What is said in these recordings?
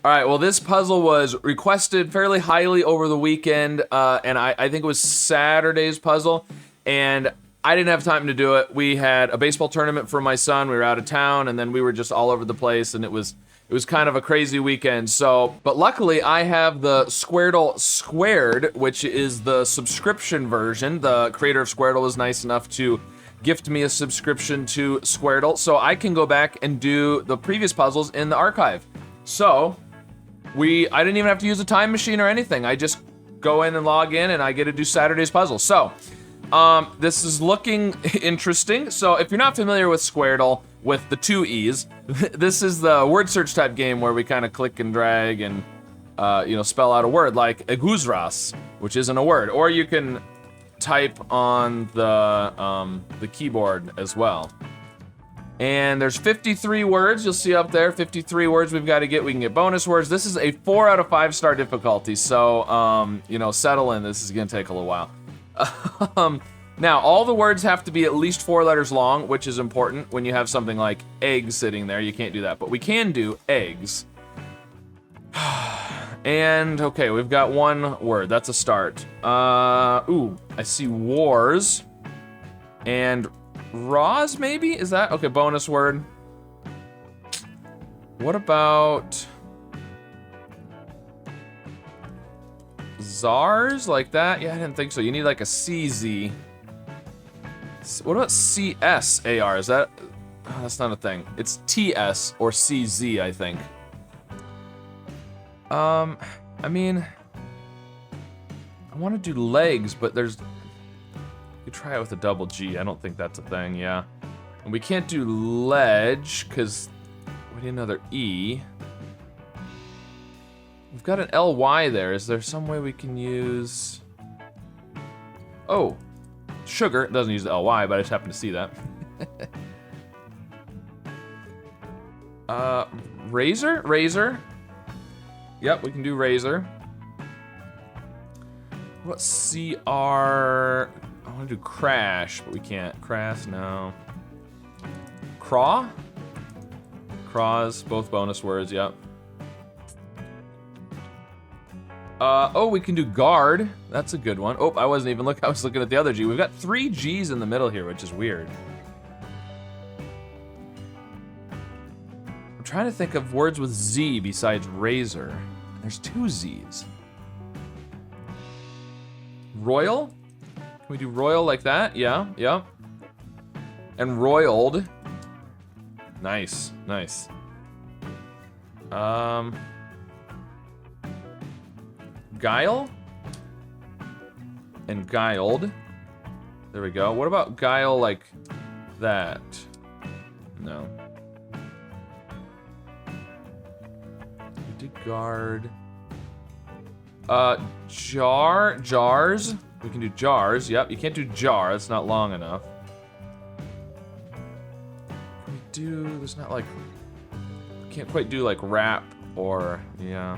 All right, well, this puzzle was requested fairly highly over the weekend, and I think it was Saturday's puzzle, and I didn't have time to do it. We had a baseball tournament for my son. We were out of town, and then we were just all over the place, and it was kind of a crazy weekend. So, but luckily, I have the Squaredle Squared, which is the subscription version. The creator of Squaredle was nice enough to gift me a subscription to Squaredle, so I can go back and do the previous puzzles in the archive. So, I didn't even have to use a time machine or anything. I just go in and log in, and I get to do Saturday's puzzle. So, this is looking interesting. So, if you're not familiar with Squaredle, with the 2 E's, this is the word search type game where we kind of click and drag and, spell out a word like eguzras, which isn't a word. Or you can type on the keyboard as well. And there's 53 words, you'll see up there, 53 words we've got to get. We can get bonus words. This is a 4 out of 5 star difficulty, so, settle in. This is gonna take a little while. Now, all the words have to be at least 4 letters long, which is important when you have something like egg sitting there. You can't do that, but we can do eggs. And, okay, we've got 1 word. That's a start. I see wars. And Raws, maybe? Is that? Okay, bonus word. What about Czars? Like that? Yeah, I didn't think so. You need like a CZ. What about CSAR? Is that? Oh, that's not a thing. It's TS or CZ, I think. I mean, I want to do legs, but there's... You try it with a double G. I don't think that's a thing, yeah. And we can't do ledge, because we need another E. We've got an LY there. Is there some way we can use... Oh, sugar. It doesn't use the LY, but I just happened to see that. Razor? Razor. Yep, we can do razor. What CR... I want to do crash, but we can't. Crash, no. Craw? Craws, both bonus words, yep. We can do guard. That's a good one. Oh, I wasn't even looking. I was looking at the other G. We've got 3 G's in the middle here, which is weird. I'm trying to think of words with Z besides razor. There's 2 Z's. Royal? Can we do royal like that? Yeah, yeah. And roiled. Nice, nice. Guile? And guiled. There we go. What about guile like that? No. We did guard. Jars? We can do jars. Yep, you can't do jar. That's not long enough. Can we do... There's not like... Can't quite do like rap or... Yeah.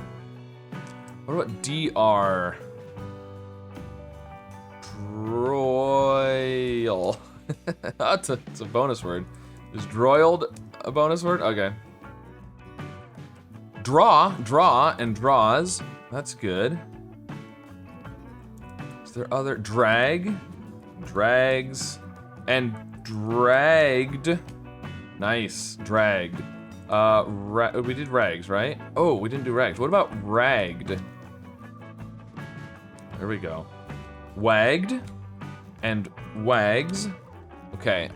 What about DR? Droil. It's a bonus word. Is droiled a bonus word? Okay. Draw, and draws. That's good. Is there other drag, drags, and dragged? Nice, dragged. We did rags, right? Oh, we didn't do rags. What about ragged? There we go. Wagged and wags. Okay.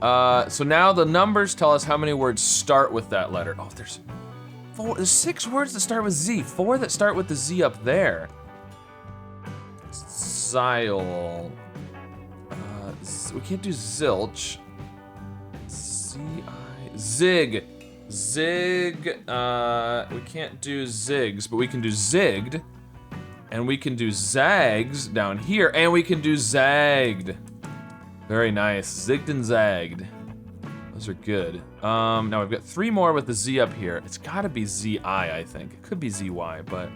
So now the numbers tell us how many words start with that letter. Oh, there's 6 words that start with Z. 4 that start with the Z up there. Zile. We can't do zilch. Zig. Zig. We can't do zigs, but we can do zigged. And we can do zags down here. And we can do zagged. Very nice. Zigged and zagged. Those are good. Now we've got 3 more with the Z up here. It's gotta be ZI, I think. It could be ZY, but...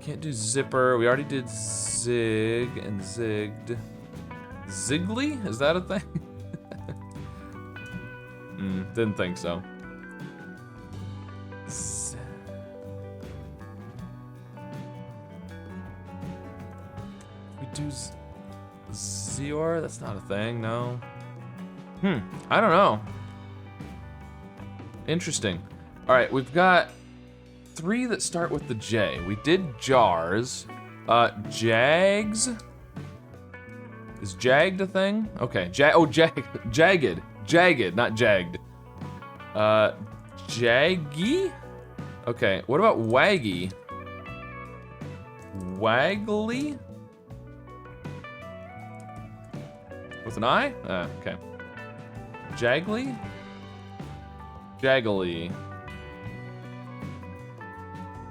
Can't do zipper. We already did zig and zigged. Ziggly? Is that a thing? Didn't think so. do Zior? That's not a thing, no. I don't know. Interesting. All right, we've got 3 that start with the J. We did jars. Jags? Is jagged a thing? Okay, jagged. Jagged, not jagged. Jaggy? Okay, what about waggy? Waggly? With an I? Okay. Jaggly? Jaggly.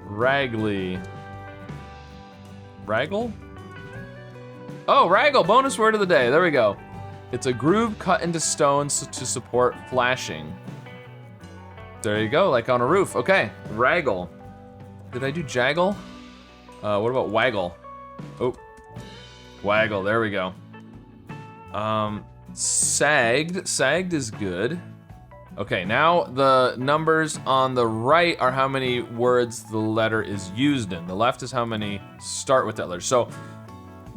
Raggly. Raggle? Oh, raggle, bonus word of the day, there we go. It's a groove cut into stones to support flashing. There you go, like on a roof. Okay, raggle. Did I do jaggle? What about waggle? Oh, waggle, there we go. Sagged. Sagged is good. Okay, now the numbers on the right are how many words the letter is used in. The left is how many start with that letter. So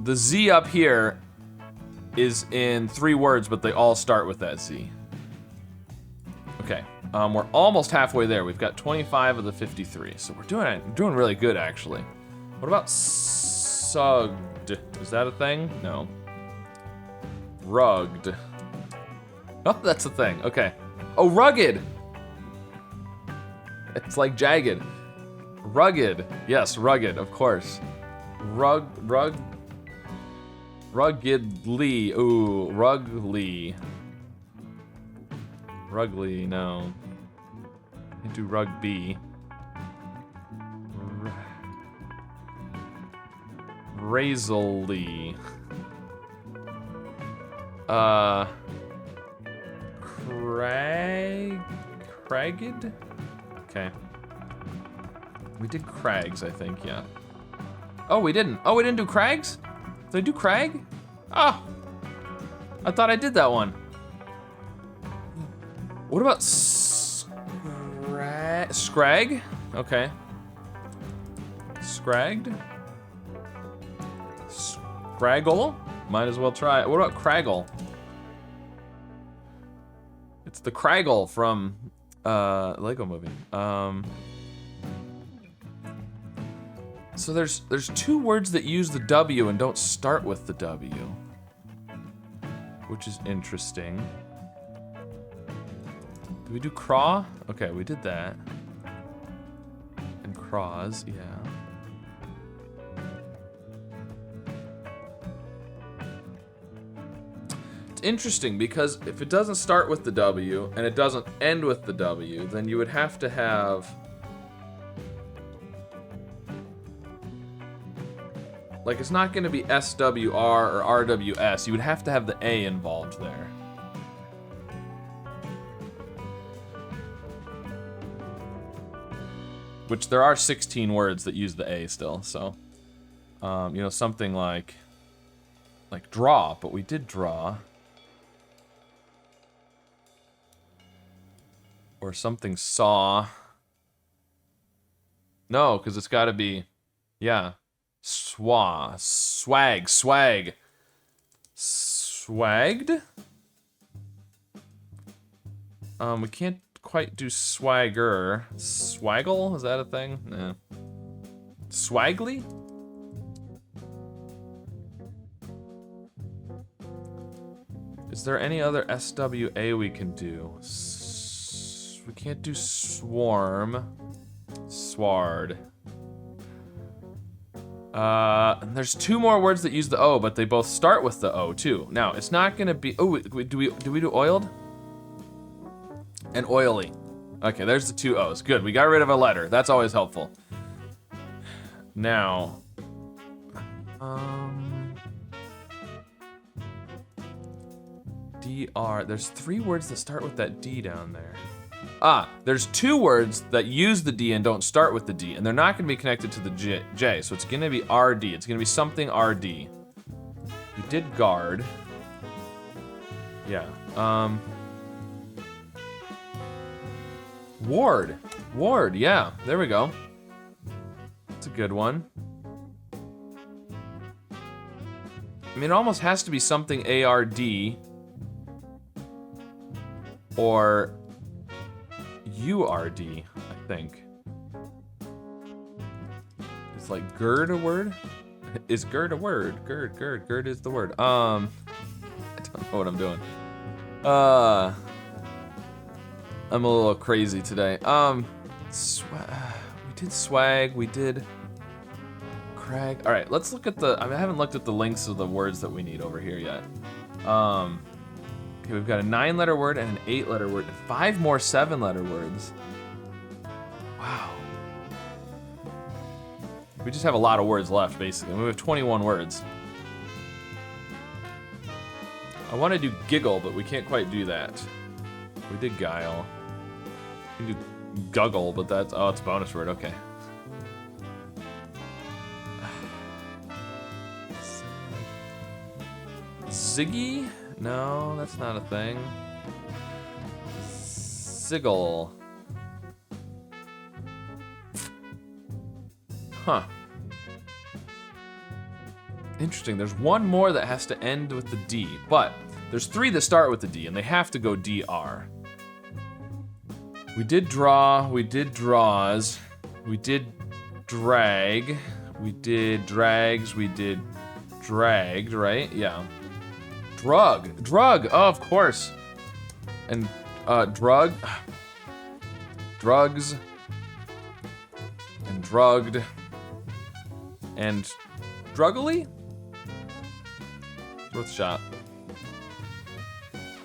the Z up here is in 3 words, but they all start with that Z. Okay, we're almost halfway there. We've got 25 of the 53, so we're doing really good actually. What about sugged? Is that a thing? No. Rugged. Oh, that's a thing. Okay. Oh, rugged. It's like jagged. Rugged. Yes, rugged, of course. Ruggedly. Ooh, rugly. Rugly, no. You do rugby. Razorly. Cragged? Okay. We did crags, I think, yeah. Oh, we didn't. Oh, we didn't do crags? Did I do crag? Oh, I thought I did that one. What about scrag? Okay. Scragged? Scraggle? Might as well try it. What about craggle? It's the Craggle from Lego Movie. So there's 2 words that use the W and don't start with the W, which is interesting. Did we do craw? Okay, we did that. And craws, yeah. It's interesting because if it doesn't start with the W and it doesn't end with the W, then you would have to have like, it's not going to be SWR or RWS. You would have to have the A involved there. Which there are 16 words that use the A still, so you know, something like draw, but we did draw. Or something saw. No, because it's got to be, yeah. Swag. Swagged? We can't quite do swagger. Swaggle? Is that a thing? Nah. Swaggly? Is there any other SWA we can do? We can't do swarm. Sward. And there's 2 more words that use the O, but they both start with the O too. Now, it's not gonna be, oh, do we do oiled? And oily. Okay, there's the 2 O's. Good, we got rid of a letter. That's always helpful. Now, DR, there's 3 words that start with that D down there. There's 2 words that use the D and don't start with the D, and they're not gonna be connected to the J, so it's gonna be RD. It's gonna be something RD. We did guard. Yeah, Ward, yeah, there we go. That's a good one. I mean, it almost has to be something ARD or URD, I think. It's like gird a word? Is gird a word? Gird is the word. I don't know what I'm doing. I'm a little crazy today. We did swag, we did crag. All right, let's look at the, I haven't looked at the links of the words that we need over here yet. Okay, we've got a 9-letter word and an 8-letter word, and 5 more 7-letter words. Wow. We just have a lot of words left, basically. We have 21 words. I want to do giggle, but we can't quite do that. We did guile. We can do guggle, but that's, oh, it's a bonus word, okay. Ziggy? No, that's not a thing. Siggle. Huh. Interesting. There's one more that has to end with the D, but there's 3 that start with the D, and they have to go DR. We did draw, we did draws, we did drag, we did drags, we did dragged, right? Yeah. Drug, oh, of course. And drug, drugs, and drugged, and druggly? Worth a shot.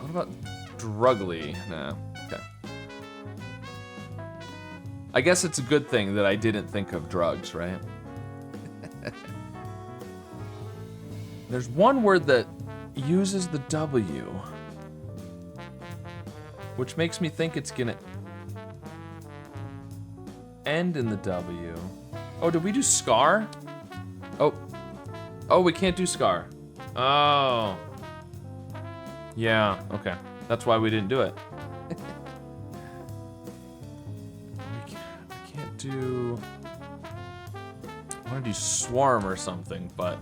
What about druggly? Nah, okay. I guess it's a good thing that I didn't think of drugs, right? There's one word that uses the W, which makes me think it's gonna end in the W. Oh, did we do scar? Oh, we can't do scar. Oh. Yeah, okay. That's why we didn't do it. I can't do... I want to do swarm or something, but...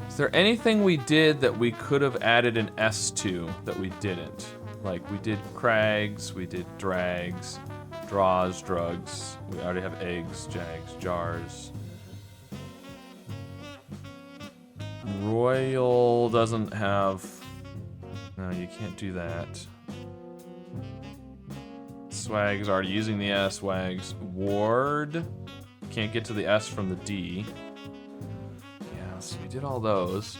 Is there anything we did that we could have added an S to that we didn't? Like, we did crags, we did drags, draws, drugs. We already have eggs, jags, jars. Royal doesn't have... No, you can't do that. Swag's already using the S. Wags. Ward. Can't get to the S from the D. Yeah, so we did all those.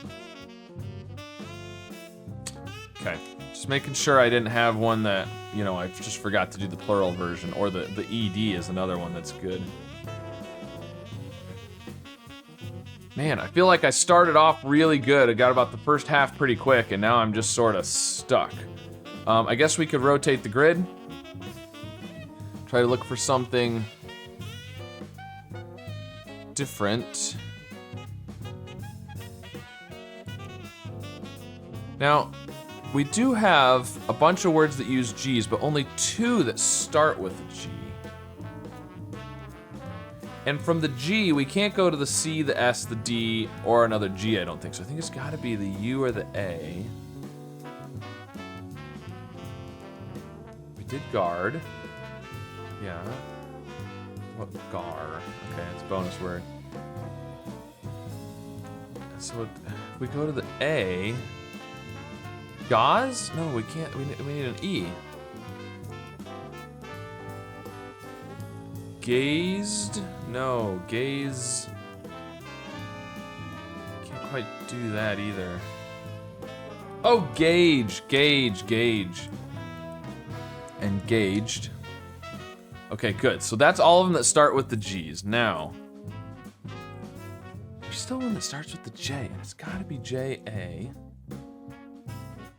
Okay. Just making sure I didn't have one that, you know, I just forgot to do the plural version. Or the ED is another one that's good. Man, I feel like I started off really good. I got about the first half pretty quick, and now I'm just sort of stuck. I guess we could rotate the grid. Try to look for something different. Now, we do have a bunch of words that use G's, but only 2 that start with a G. And from the G, we can't go to the C, the S, the D, or another G, I don't think. So I think it's gotta be the U or the A. We did guard. Yeah. What, gar? Okay, it's a bonus word. So if we go to the A, gauze? No, we can't, we need an E. Gazed? No, gaze. Can't quite do that either. Oh, gauge, gauge. Engaged. Okay, good. So that's all of them that start with the G's. Now, there's still one that starts with the J, and it's gotta be J-A.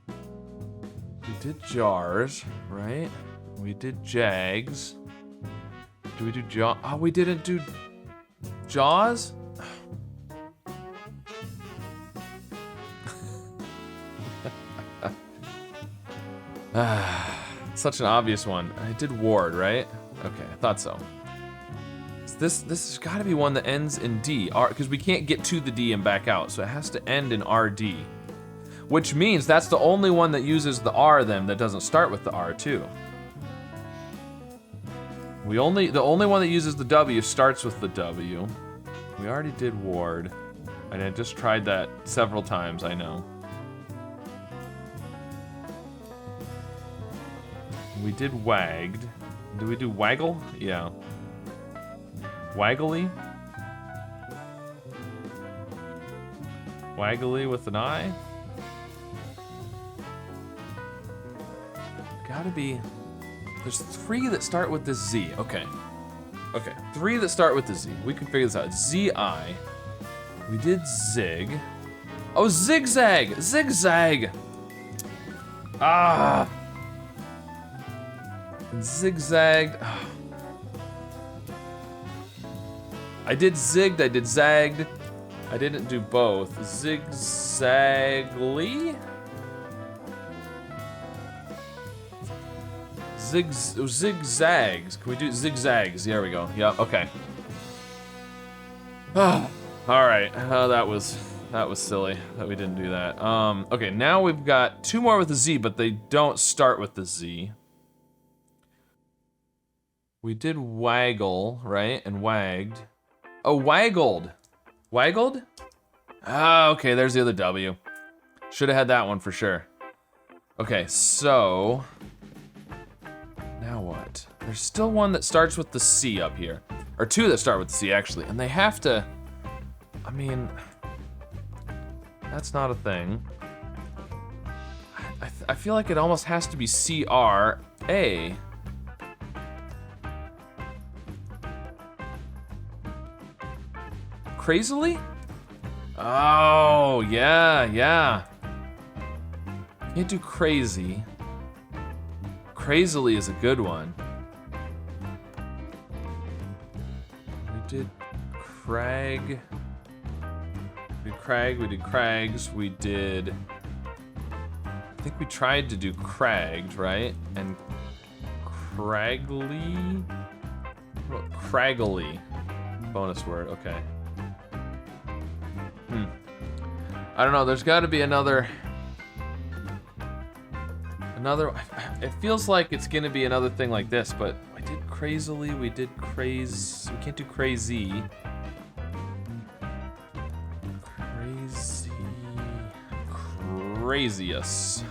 We did jars, right? We did jags. Do we do jaw? Oh, we didn't do jaws? Such an obvious one. I did ward, right? Okay, I thought so. this has got to be one that ends in D, because we can't get to the D and back out, so it has to end in RD. Which means that's the only one that uses the R then that doesn't start with the R too. The only one that uses the W starts with the W. We already did Ward. And I just tried that several times, I know. We did Wagged. Did we do Waggle? Yeah. Waggly? Waggly with an I? Gotta be... There's 3 that start with the Z. Okay. Okay, 3 that start with the Z. We can figure this out. Z-I. We did Zig. Oh, Zigzag! Zigzag! Ah! Zigzagged. I did zigged, I did zagged. I didn't do both. Zigzagly? Zigzags. Can we do zigzags? There we go. Yeah, okay. Alright. That was silly that we didn't do that. Okay, now we've got 2 more with the Z, but they don't start with the Z. We did waggle, right? And wagged. Oh, waggled. Waggled? Ah, okay, there's the other W. Should have had that one for sure. Okay, so... Now what? There's still one that starts with the C up here. Or 2 that start with the C, actually. And they have to... I mean... That's not a thing. I feel like it almost has to be C-R-A. Crazily? Oh, yeah. Can't do crazy. Crazily is a good one. We did Crag. We did Crag, we did Crags, we did... I think we tried to do Cragged, right? And Craggly? What? Craggly. Bonus word, okay. I don't know, there's gotta be another... It feels like it's gonna be another thing like this, but we did crazily, we did craze... We can't do crazy. Crazy... Craziest.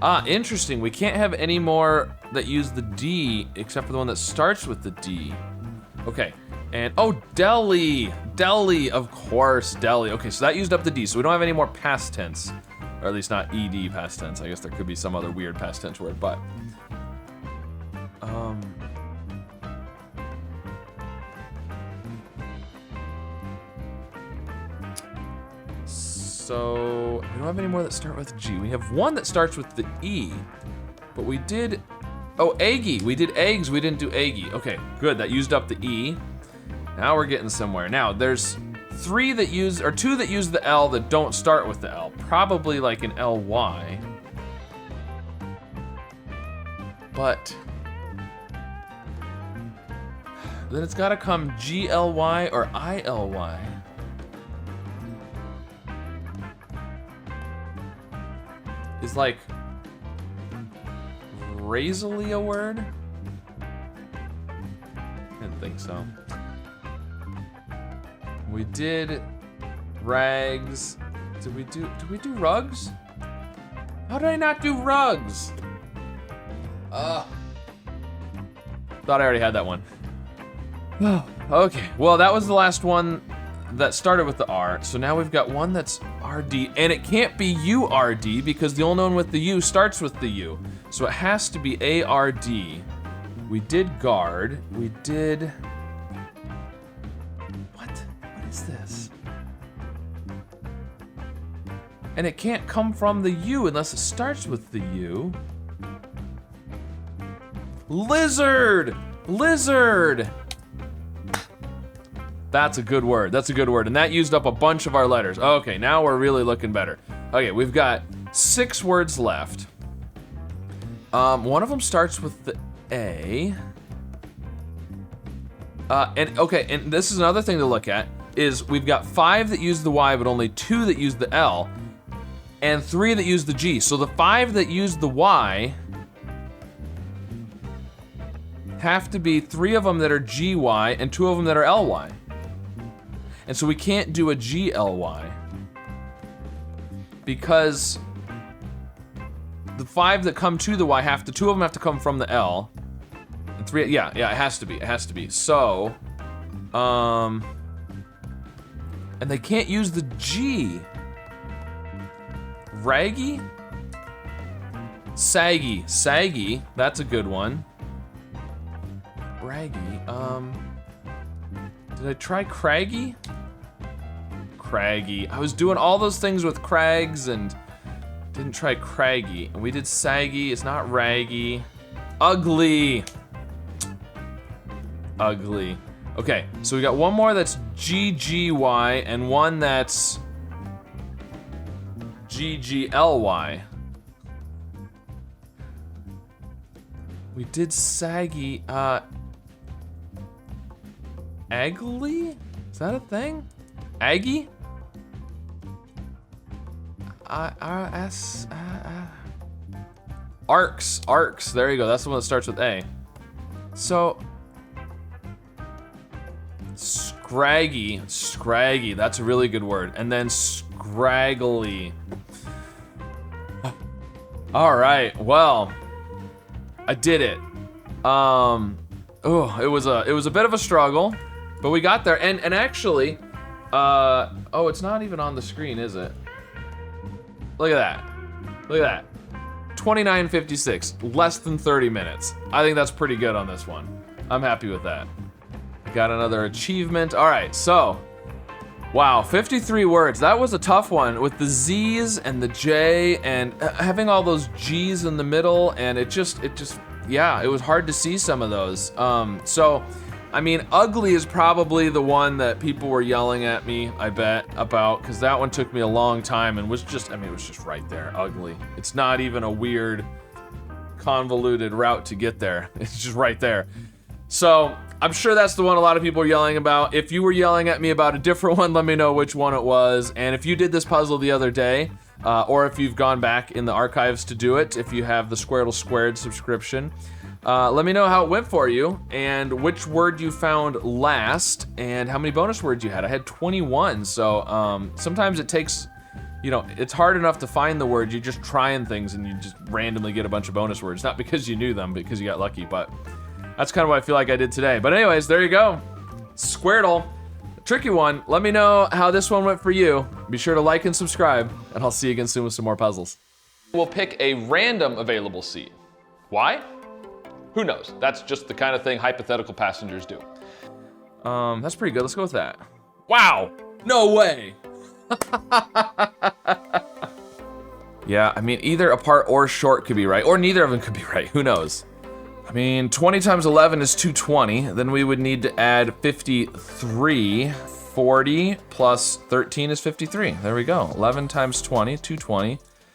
Ah, interesting, we can't have any more that use the D except for the one that starts with the D. Okay. And, oh, Delhi! Delhi, of course, Delhi. Okay, so that used up the D, so we don't have any more past tense. Or at least not ED past tense. I guess there could be some other weird past tense word, but... So, we don't have any more that start with G. We have one that starts with the E, but we did... Oh, eggy! We did eggs, we didn't do eggy. Okay, good, that used up the E. Now we're getting somewhere. Now, there's 2 that use the L that don't start with the L. Probably like an LY. But then it's gotta come GLY or ILY. Is like razily a word? Didn't think so. We did rags. Did we do rugs? How did I not do rugs? Thought I already had that one. Okay, well that was the last one that started with the R. So now we've got one that's RD, and it can't be URD because the only one with the U starts with the U. So it has to be ARD. We did guard. We did... What is this? And it can't come from the U unless it starts with the U. Lizard! Lizard! That's a good word. That's a good word. And that used up a bunch of our letters. Okay, now we're really looking better. Okay, we've got 6 words left. One of them starts with the A. And this is another thing to look at, is we've got 5 that use the Y, but only 2 that use the L, and 3 that use the G. So the 5 that use the Y have to be 3 of them that are GY and 2 of them that are LY. And so we can't do a GLY because the 5 that come to the Y have to, 2 of them have to come from the L. And 3, yeah, it has to be. So, and they can't use the G. Raggy? Saggy, that's a good one. Raggy, did I try craggy? Craggy, I was doing all those things with crags and didn't try craggy. And we did saggy, it's not raggy. Ugly. Okay, so we got one more that's GGY and one that's GGLY. We did saggy, Agly? Is that a thing? Aggie? Arcs, there you go, that's the one that starts with A. So, scraggy, that's a really good word. And then scraggly. All right, well, I did it. It was a bit of a struggle, but we got there. And actually, oh, it's not even on the screen, is it? Look at that. 29:56, less than 30 minutes. I think that's pretty good on this one. I'm happy with that. Got another achievement. All right, so, wow, 53 words. That was a tough one with the Z's and the J and having all those G's in the middle, and it just, yeah, it was hard to see some of those. So, I mean, ugly is probably the one that people were yelling at me, I bet, about, because that one took me a long time and was just, I mean, it was just right there, ugly. It's not even a weird, convoluted route to get there. It's just right there. So, I'm sure that's the one a lot of people are yelling about. If you were yelling at me about a different one, let me know which one it was. And if you did this puzzle the other day, or if you've gone back in the archives to do it, if you have the Squaredle Squared subscription, let me know how it went for you and which word you found last and how many bonus words you had. I had 21, so sometimes it takes, you know, it's hard enough to find the word. You're just trying things and you just randomly get a bunch of bonus words. Not because you knew them, because you got lucky, but that's kind of what I feel like I did today. But anyways, there you go. Squaredle, a tricky one. Let me know how this one went for you. Be sure to like and subscribe, and I'll see you again soon with some more puzzles. We'll pick a random available seat. Why? Who knows? That's just the kind of thing hypothetical passengers do. That's pretty good. Let's go with that. Wow! No way! Yeah, I mean, either a part or short could be right, or neither of them could be right. Who knows? I mean, 20 times 11 is 220. Then we would need to add 53. 40 plus 13 is 53. There we go. 11 times 20, 220.